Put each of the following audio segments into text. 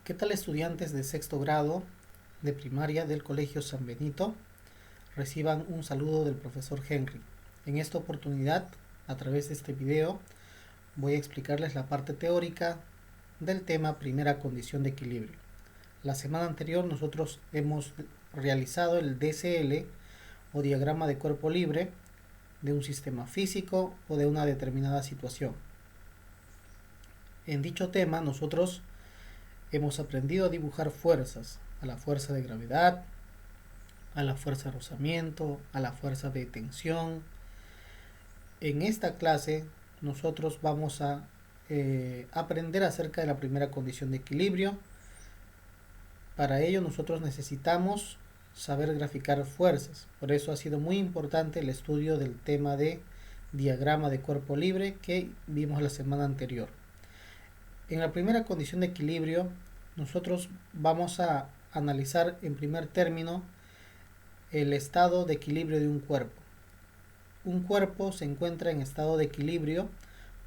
¿Qué tal, estudiantes de sexto grado de primaria del Colegio San Benito? Reciban un saludo del profesor Henry. En esta oportunidad, a través de este video, voy a explicarles la parte teórica del tema primera condición de equilibrio. La semana anterior nosotros hemos realizado el DCL o diagrama de cuerpo libre de un sistema físico o de una determinada situación. En dicho tema nosotros hemos aprendido a dibujar fuerzas, a la fuerza de gravedad, a la fuerza de rozamiento, a la fuerza de tensión. En esta clase nosotros vamos a aprender acerca de la primera condición de equilibrio. Para ello nosotros necesitamos saber graficar fuerzas. Por eso ha sido muy importante el estudio del tema de diagrama de cuerpo libre que vimos la semana anterior. En la primera condición de equilibrio nosotros vamos a analizar en primer término el estado de equilibrio de un cuerpo. Un cuerpo se encuentra en estado de equilibrio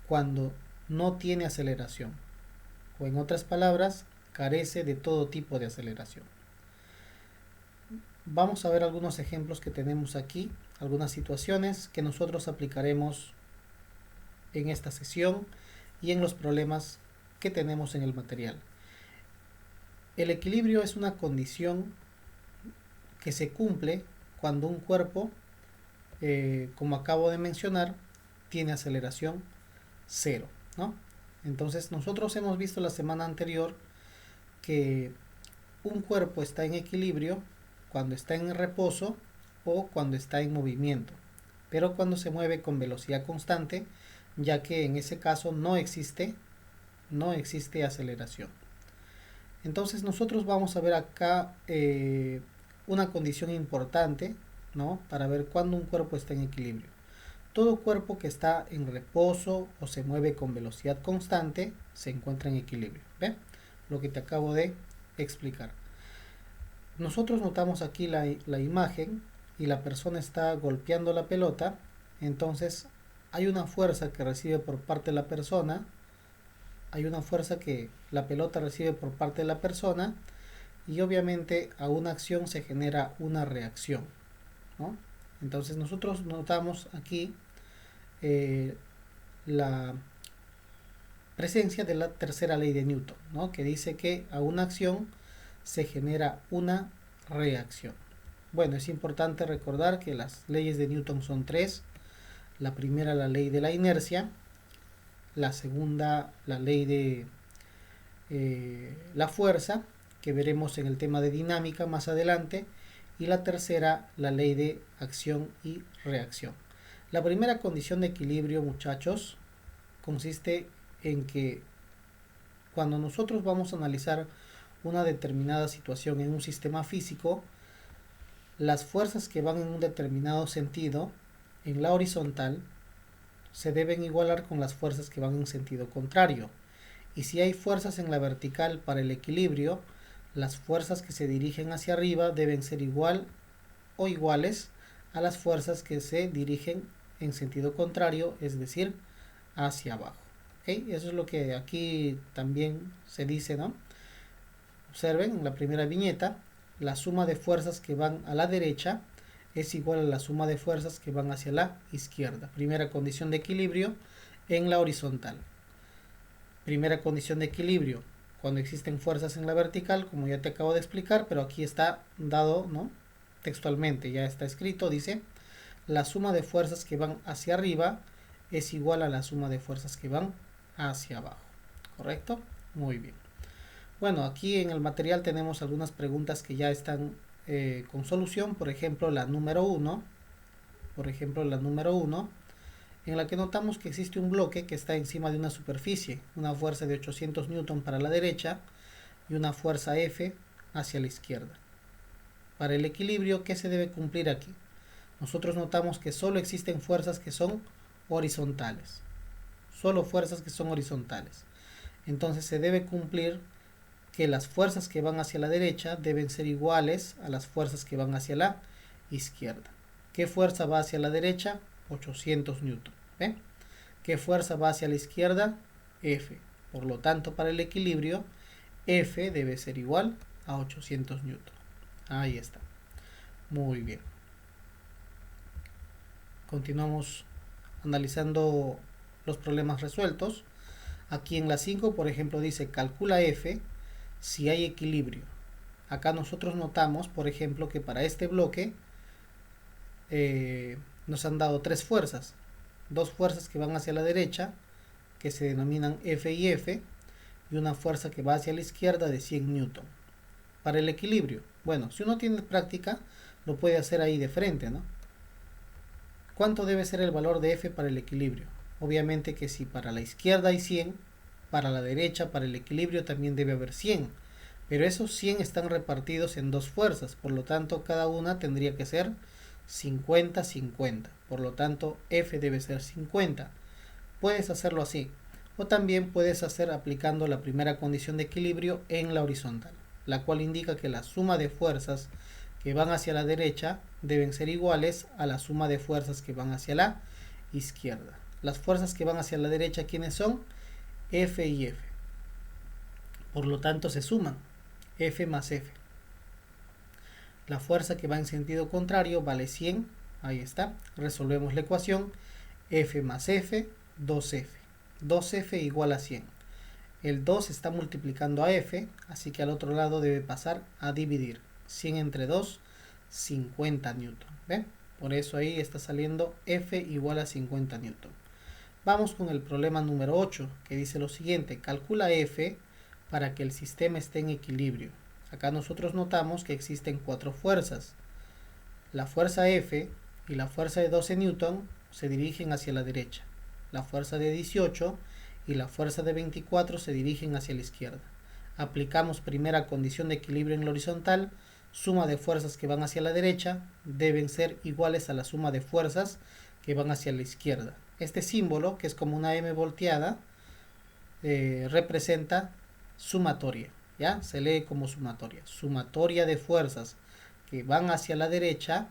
cuando no tiene aceleración, o en otras palabras, carece de todo tipo de aceleración. Vamos a ver algunos ejemplos que tenemos aquí, algunas situaciones que nosotros aplicaremos en esta sesión y en los problemas que tenemos en el material. El equilibrio es una condición que se cumple cuando un cuerpo, como acabo de mencionar, tiene aceleración cero, ¿no? Entonces nosotros hemos visto la semana anterior que un cuerpo está en equilibrio cuando está en reposo o cuando está en movimiento, pero cuando se mueve con velocidad constante, ya que en ese caso no existe aceleración. Entonces nosotros vamos a ver acá una condición importante, ¿no? Para ver cuándo un cuerpo está en equilibrio. Todo cuerpo que está en reposo o se mueve con velocidad constante se encuentra en equilibrio. ¿Ve? Lo que te acabo de explicar. Nosotros notamos aquí la imagen y la persona está golpeando la pelota. Entonces hay una fuerza que recibe por parte de la persona. Hay una fuerza que la pelota recibe por parte de la persona y obviamente a una acción se genera una reacción, ¿no? Entonces nosotros notamos aquí la presencia de la tercera ley de Newton, ¿no? Que dice que a una acción se genera una reacción. Bueno, es importante recordar que las leyes de Newton son tres. La primera, la ley de la inercia. La segunda, la ley de la fuerza, que veremos en el tema de dinámica más adelante. Y la tercera, la ley de acción y reacción. La primera condición de equilibrio, muchachos, consiste en que cuando nosotros vamos a analizar una determinada situación en un sistema físico, las fuerzas que van en un determinado sentido, en la horizontal, se deben igualar con las fuerzas que van en sentido contrario. Y si hay fuerzas en la vertical para el equilibrio, las fuerzas que se dirigen hacia arriba deben ser igual o iguales a las fuerzas que se dirigen en sentido contrario, es decir, hacia abajo. ¿Okay? Eso es lo que aquí también se dice, ¿no? Observen en la primera viñeta, la suma de fuerzas que van a la derecha es igual a la suma de fuerzas que van hacia la izquierda. Primera condición de equilibrio en la horizontal. Primera condición de equilibrio cuando existen fuerzas en la vertical, como ya te acabo de explicar, pero aquí está dado, ¿no? Textualmente, ya está escrito, dice, la suma de fuerzas que van hacia arriba es igual a la suma de fuerzas que van hacia abajo. ¿Correcto? Muy bien. Bueno, aquí en el material tenemos algunas preguntas que ya están con solución. Por ejemplo, la número 1. En la que notamos que existe un bloque que está encima de una superficie, una fuerza de 800 Newton para la derecha y una fuerza F hacia la izquierda. Para el equilibrio, ¿qué se debe cumplir aquí? Nosotros notamos que solo existen fuerzas que son horizontales. Solo fuerzas que son horizontales. Entonces se debe cumplir que las fuerzas que van hacia la derecha deben ser iguales a las fuerzas que van hacia la izquierda. ¿Qué fuerza va hacia la derecha? 800 Newton. ¿Ve? ¿Qué fuerza va hacia la izquierda? F. Por lo tanto, para el equilibrio, F debe ser igual a 800 newton. Ahí está. Muy bien. Continuamos analizando los problemas resueltos. Aquí en la 5, por ejemplo, dice calcula F si hay equilibrio. Acá nosotros notamos, por ejemplo, que para este bloque nos han dado tres fuerzas. Dos fuerzas que van hacia la derecha, que se denominan F y F, y una fuerza que va hacia la izquierda de 100 newton. Para el equilibrio, bueno, si uno tiene práctica, lo puede hacer ahí de frente, ¿no? ¿Cuánto debe ser el valor de F para el equilibrio? Obviamente que si para la izquierda hay 100, para la derecha, para el equilibrio también debe haber 100. Pero esos 100 están repartidos en dos fuerzas, por lo tanto cada una tendría que ser 50-50. Por lo tanto F debe ser 50. Puedes hacerlo así. O también puedes hacer aplicando la primera condición de equilibrio en la horizontal, la cual indica que la suma de fuerzas que van hacia la derecha deben ser iguales a la suma de fuerzas que van hacia la izquierda. Las fuerzas que van hacia la derecha, ¿quiénes son? F y F. Por lo tanto se suman F más F. La fuerza que va en sentido contrario vale 100. Ahí está. Resolvemos la ecuación. F más F, 2F. 2F igual a 100. El 2 está multiplicando a F, así que al otro lado debe pasar a dividir. 100 entre 2, 50 newton. ¿Ven? Por eso ahí está saliendo F igual a 50 newton. Vamos con el problema número 8, que dice lo siguiente. Calcula F para que el sistema esté en equilibrio. Acá nosotros notamos que existen cuatro fuerzas. La fuerza F y la fuerza de 12 newton se dirigen hacia la derecha. La fuerza de 18 y la fuerza de 24 se dirigen hacia la izquierda. Aplicamos primera condición de equilibrio en la horizontal. Suma de fuerzas que van hacia la derecha deben ser iguales a la suma de fuerzas que van hacia la izquierda. Este símbolo, que es como una M volteada, representa sumatoria. ¿Ya? Se lee como sumatoria. Sumatoria de fuerzas que van hacia la derecha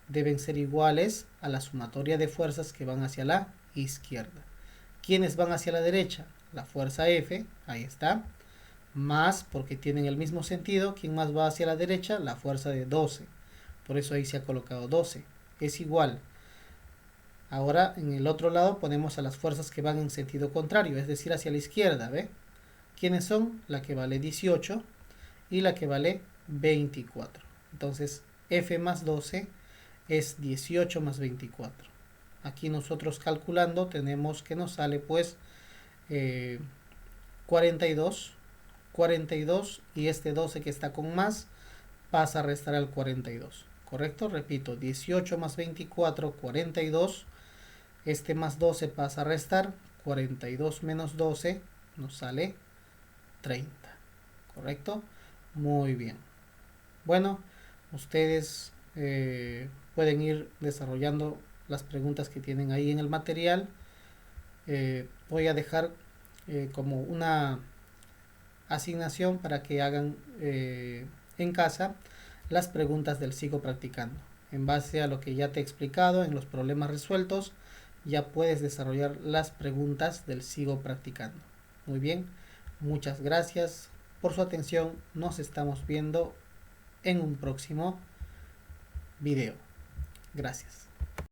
deben ser iguales a la sumatoria de fuerzas que van hacia la izquierda. ¿Quiénes van hacia la derecha? La fuerza F, ahí está, más, porque tienen el mismo sentido, ¿quién más va hacia la derecha? La fuerza de 12. Por eso ahí se ha colocado 12. Es igual. Ahora en el otro lado ponemos a las fuerzas que van en sentido contrario, es decir, hacia la izquierda, ¿ve? ¿Quiénes son? La que vale 18 y la que vale 24. Entonces F más 12 es 18 más 24. Aquí nosotros calculando tenemos que nos sale pues 42 y este 12 que está con más pasa a restar al 42. ¿Correcto? Repito, 18 más 24, 42. Este más 12 pasa a restar. 42 menos 12 nos sale 30. ¿Correcto? Muy bien. Bueno, ustedes pueden ir desarrollando las preguntas que tienen ahí en el material. Voy a dejar como una asignación para que hagan en casa las preguntas del Sigo Practicando. En base a lo que ya te he explicado en los problemas resueltos, ya puedes desarrollar las preguntas del Sigo Practicando. Muy bien, muchas gracias por su atención. Nos estamos viendo en un próximo video. Gracias.